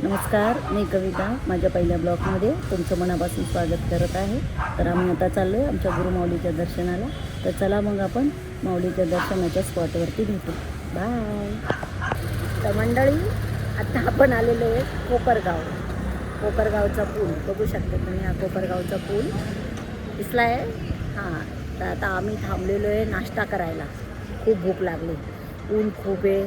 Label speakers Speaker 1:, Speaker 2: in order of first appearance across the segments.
Speaker 1: नमस्कार, मी कविता माझ्या पहिल्या ब्लॉगमध्ये तुमचं मनापासून स्वागत करत आहे. तर आम्ही आता चाललो आहे आमच्या गुरुमाऊलीच्या दर्शनाला. तर चला मग आपण माऊलीच्या दर्शनाच्या स्पॉटवरती भेटू. बाय. तर मंडळी, आता आपण आलेलो आहे कोपरगावचा पूल बघू शकता तुम्ही. हा कोपरगावचा पूल दिसला आहे. हां, तर आता आम्ही थांबलेलो आहे नाश्ता करायला. खूप भूक लागली, ऊन खूप आहे,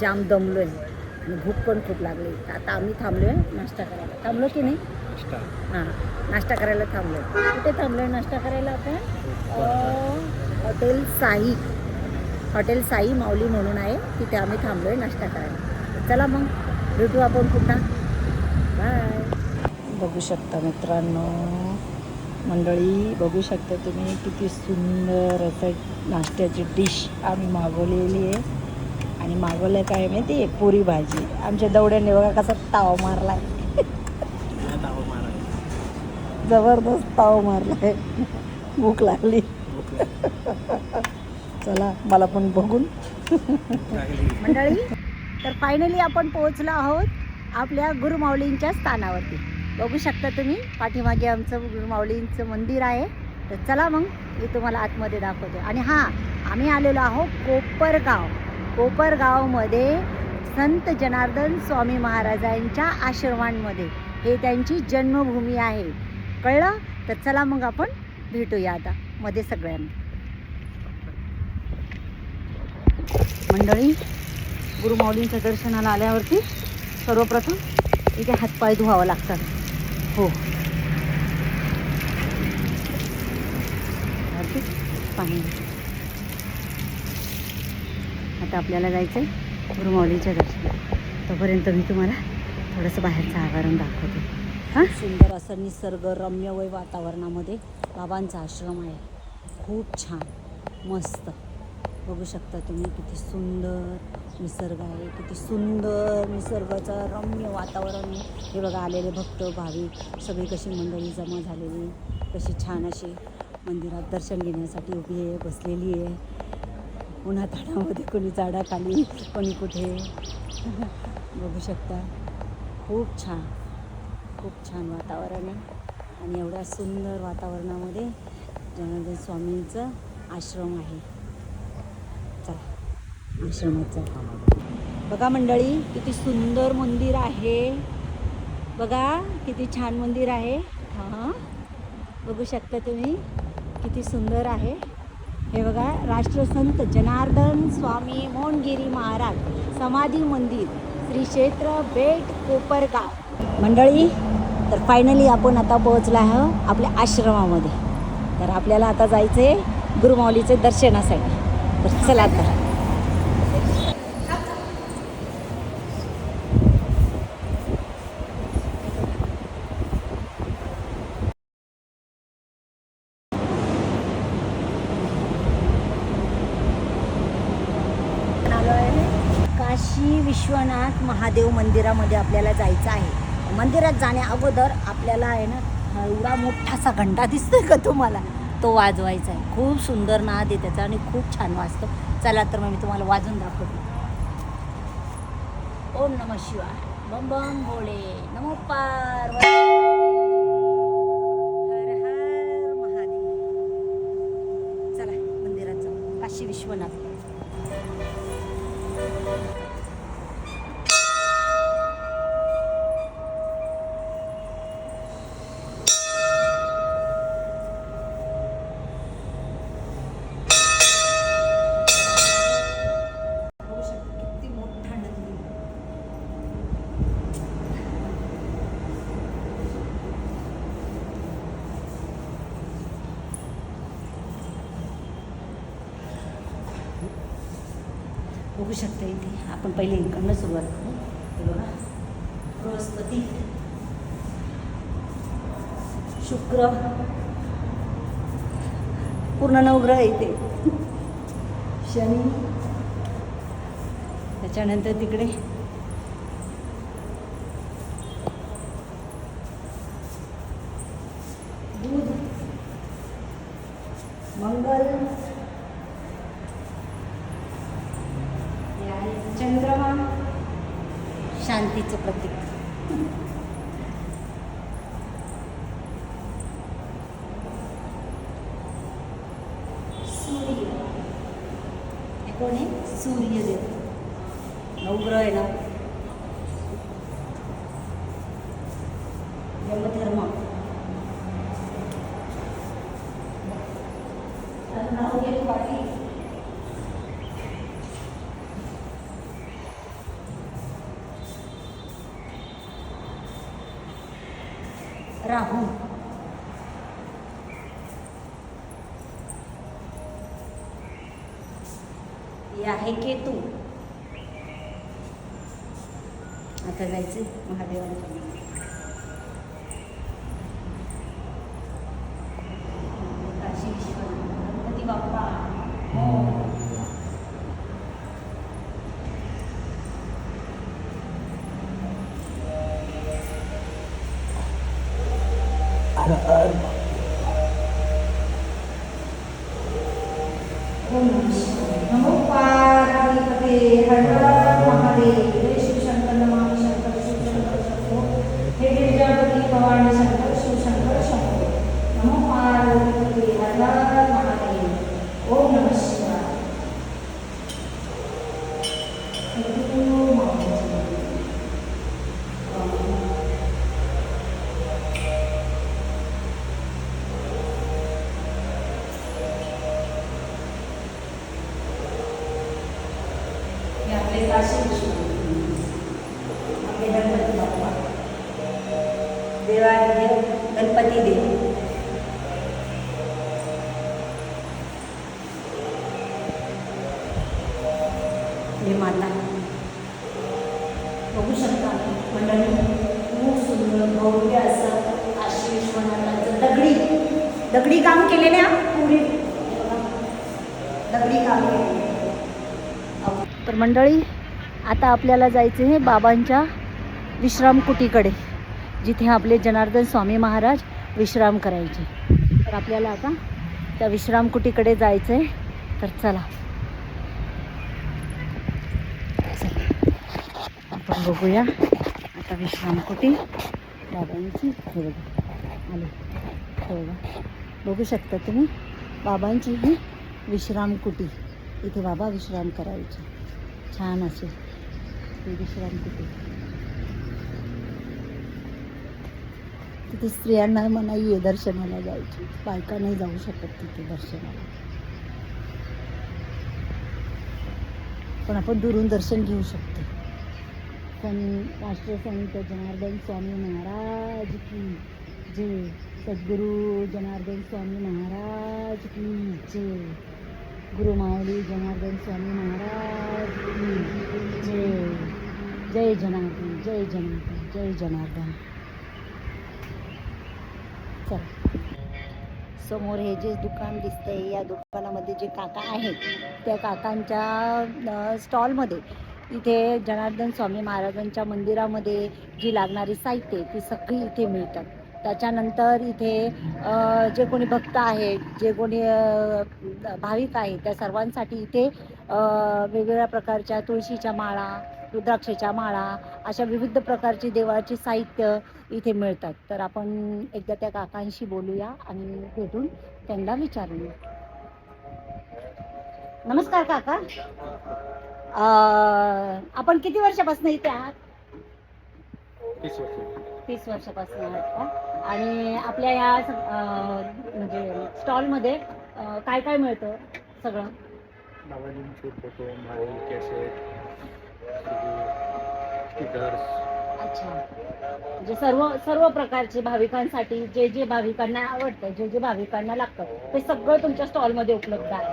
Speaker 1: जाम दमलो आहे आणि भूक पण खूप लागली. आता आम्ही थांबलो आहे नाश्ता करायला. थांबलो की नाही? हां, नाश्ता करायला थांबलो आहे. कुठे थांबलो आहे नाश्ता करायला आपण? हॉटेल साई माऊली म्हणून आहे, तिथे आम्ही थांबलो आहे नाश्ता करायला. चला मग भेटू आपण पुन्हा. बाय. बघू शकता मित्रांनो, मंडळी बघू शकता तुम्ही किती सुंदर असं नाश्त्याची डिश आम्ही मागवलेली आहे. आणि मागवलं काय माहिती आहे? पुरी भाजी. आमच्या दवड्याने बघा कसा ताव मारलाय. जबरदस्त ताव मारलाय. भूक लागली. चला मला पण बघून. मंडळी, तर फायनली आपण पोहोचलो आहोत आपल्या गुरुमाऊलींच्या स्थानावरती. बघू शकता तुम्ही पाठीमागे आमचं गुरुमाऊलींचं मंदिर आहे. तर चला मग मी तुम्हाला आतमध्ये दाखवते. आणि हां, आम्ही आलेलो आहोत कोपरगावमध्ये संत जनार्दन स्वामी महाराजांच्या आश्रमांमध्ये. हे त्यांची जन्मभूमी आहे, कळलं? तर चला मग आपण भेटूया आता मध्ये सगळ्यांना. मंडळी, गुरुमाऊलींच्या दर्शनाला आल्यावरती सर्वप्रथम इथे हातपाय धुवावं लागतात. हो, पाणी. आता आपल्याला जायचं आहे गुरुमाऊलीच्या दर्शनाला. तोपर्यंत मी तुम्हाला थोडंसं बाहेरचं आवारण दाखवते. हां, सुंदर असं निसर्गरम्य वय वातावरणामध्ये बाबांचा आश्रम आहे. खूप छान, मस्त. बघू शकता तुम्ही किती सुंदर निसर्ग आहे, किती सुंदर निसर्गाचं रम्य वातावरण आहे. हे बघा, आलेले भक्त भाविक सगळी कशी मंडळी जमा झालेली, कशी छान अशी मंदिरात दर्शन घेण्यासाठी उभी आहे, बसलेली आहे. उन्हाताणामध्ये कोणी झाडाखाली, कोणी कुठे. बघू शकता, खूप छान वातावरण आहे. आणि एवढ्या सुंदर वातावरणामध्ये जनार्दन स्वामींचं आश्रम आहे. चला आश्रमाचं बघा मंडळी, किती सुंदर मंदिर आहे. बघा किती छान मंदिर आहे. हां, बघू शकता तुम्ही किती सुंदर आहे. हे बघा, राष्ट्रसंत जनार्दन स्वामी मोहनगिरी महाराज समाधी मंदिर, श्री क्षेत्र बेट कोपरगाव. मंडळी, तर फायनली आपण आता पोहोचलो आहोत आपल्या आश्रमामध्ये. तर आपल्याला आता जायचं आहे गुरुमाऊलीचे दर्शनासाठी. तर चला आता. काशी विश्वनाथ महादेव मंदिरामध्ये आपल्याला जायचं आहे. मंदिरात जाण्या अगोदर आपल्याला आहे ना, एवढा मोठासा घंटा दिसतोय का तुम्हाला, तो वाजवायचा आहे. खूप सुंदर नाद आहे त्याचा आणि खूप छान वाजतो. चला तर मग मी तुम्हाला वाजवून दाखवते. ओम नमः शिवाय, बम बम भोळे, नमो पार्वती, हर हर महादेव. चला मंदिरात जाऊ, काशी विश्वनाथ. बघू शकता इथे आपण पहिले इकडनं सुरुवात करू. हे बघा, बृहस्पती, शुक्र, पूर्ण नवग्रह इथे, शनी, त्याच्यानंतर तिकडे बुध, मंगल, चंद्रमा, शांतीचं प्रतीक. सूर्य हे कोण आहे? सूर्यदेव. नवग्रह आहे ना. यमधर्म. नाव घेतो बाकी. राहू. हे आहे केतू. आता जायचं महादेवांच्या मंदिरात. काशी विश्वनाथ गणपती बाप्पा. नमो पार्वती हर महादेव. जय शिवशंकर नमामि शंकर शिवशंकर शंभो. हे गिरिजापती भवानी शंकर शिवशंकर शंभो. नमो पार्वती हर महादेव. ओम नमः शिवाय. काशी विश्वनाथ गणपती बाप्पा. देवादेव गणपती देव. हे माता बघू शकता मंडळी. खूप सुंदर भव्य असं काशी विश्वनाथाचं दगडी काम केलेले. पुढे दगडी काम केलेले. तर मंडळी आता आपल्याला जायचे आहे बाबांच्या विश्राम कुटीकडे, जिथे आपले जनार्दन स्वामी महाराज विश्राम करायचे. तर आपल्याला आता त्या विश्राम कुटीकडे जायचं आहे. तर चला आपण बघूया आता विश्राम कुटी बाबांची. हे बघा आले. हे बघा बघू शकता तुम्ही बाबांची ही विश्राम कुटी. इथे बाबा विश्राम करायचे. छान असेल ते विश्राम कुटी. तिथे स्त्रियांना मनाई आहे दर्शनाला जायची. बायका नाही जाऊ शकत तिथे दर्शनाला, पण आपण दुरून दर्शन घेऊ शकतो. पण राष्ट्रसंत जनार्दन स्वामी महाराज की जय. सद्गुरू जनार्दन स्वामी महाराज की जय. गुरु माऊली जनार्दन स्वामी महाराज की जय. जय जनार्दन जय जनार्दन जय जनार्दन. चल समोर हे जे दुकान दिसतंय, या दुकानामध्ये जे काका आहेत त्या काकांच्या स्टॉलमध्ये इथे जनार्दन स्वामी महाराजांच्या मंदिरामध्ये जी लागणारी साहित्य ती सगळी इथे मिळतात. त्याच्यानंतर इथे जे कोणी भक्त आहेत, जे कोणी भाविक आहेत, त्या सर्वांसाठी इथे वेगवेगळ्या प्रकारच्या तुळशीच्या माळा, रुद्राक्षाच्या माळा, अशा विविध प्रकारची देवाची साहित्य इथे मिळतात. तर आपण एकदा त्या काकांशी बोलूया आणि भेटून त्यांना विचारूया. नमस्कार काका. आपण किती वर्षापासून इथे आहात? 30 वर्षापासून आहात का? आणि आपल्या या म्हणजे स्टॉलमध्ये काय काय मिळतं? सगळं
Speaker 2: बाबाजींचे फोटो, माळी, कॅसेट, स्टिकर्स.
Speaker 1: अच्छा, म्हणजे सर्व प्रकारचे भाविकांसाठी जे जे भाविकांना आवडतं, जे जे भाविकांना लागतं ते सगळं तुमच्या स्टॉलमध्ये उपलब्ध आहे,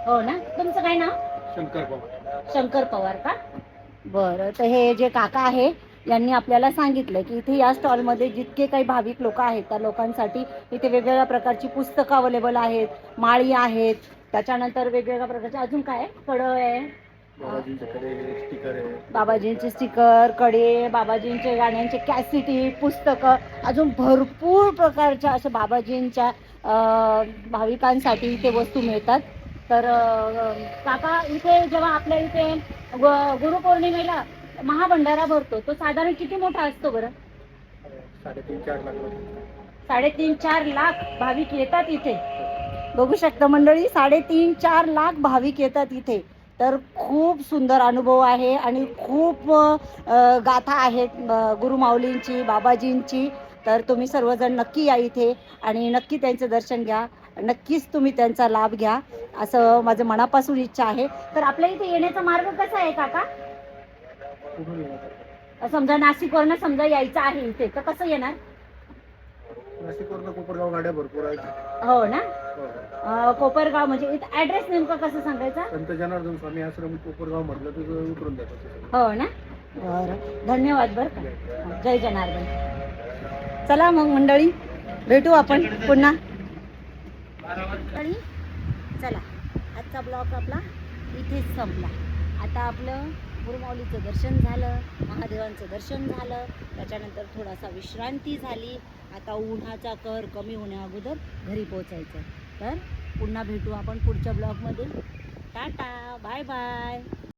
Speaker 1: हो ना? तुमचं काय नाव?
Speaker 2: शंकर पवार.
Speaker 1: शंकर पवार का? बरं. तर हे जे काका आहे यांनी आपल्याला सांगितलं की इथे या स्टॉलमध्ये जितके काही भाविक लोक आहेत त्या लोकांसाठी इथे वेगवेगळ्या प्रकारची पुस्तकं अवेलेबल आहेत, माळी आहेत, त्याच्यानंतर वेगवेगळ्या प्रकारचे अजून काय कड आहे, बाबाजींचे स्टिकर, कडे, बाबाजींचे गाण्यांचे कॅसेटी, पुस्तकं, अजून भरपूर प्रकारच्या अशा बाबाजींच्या भाविकांसाठी इथे वस्तू मिळतात. तर काका इथे जेव्हा आपल्या इथे गुरुपौर्णिमेला महाभंडारा भरतो तो साधारण किती मोठा असतो बरं?
Speaker 2: 3.5-4 लाख लोक.
Speaker 1: 3.5-4 लाख भाविक येतात इथे. बघू शकता मंडळी, 3.5-4 लाख भाविक येतात इथे. तर खूप सुंदर अनुभव आहे आणि खूप गाथा आहेत गुरुमाऊलींची, बाबाजींची. तर तुम्ही सर्वजण नक्की या इथे आणि नक्की त्यांचं दर्शन घ्या. नक्कीच तुम्ही त्यांचा लाभ घ्या असं माझं मनापासून इच्छा आहे. तर आपल्या इथे येण्याचा मार्ग कसा आहे काका?
Speaker 2: कुठून येणार?
Speaker 1: समजा नाशिकवरनं समजा यायचं आहे इथे तर कसं येणार?
Speaker 2: नाशिकवरनं कोपरगाव गाड्या भरपूर आहेत.
Speaker 1: हो ना.
Speaker 2: हो.
Speaker 1: कोपरगाव म्हणजे इथं ॲड्रेस नेमका कसं सांगायचा?
Speaker 2: संत जनार्दन स्वामी आश्रम कोपरगाव म्हटलं तर उतरून जातो.
Speaker 1: हो ना. बरं, धन्यवाद बरं का. जय जनार्दन. चला मग मंडळी, भेटू आपण पुन्हा. मंडळी चला, आजचा ब्लॉग आपला इथेच संपला. आता आपलं गुरुमाऊलीचं दर्शन झालं, महादेवांचं दर्शन झालं, त्याच्यानंतर थोडासा विश्रांती झाली. आता उन्हाचा कहर कमी होण्या अगोदर घरी पोचायचं. तर पुन्हा भेटू आपण पुढच्या ब्लॉगमध्ये. Tata, bye bye.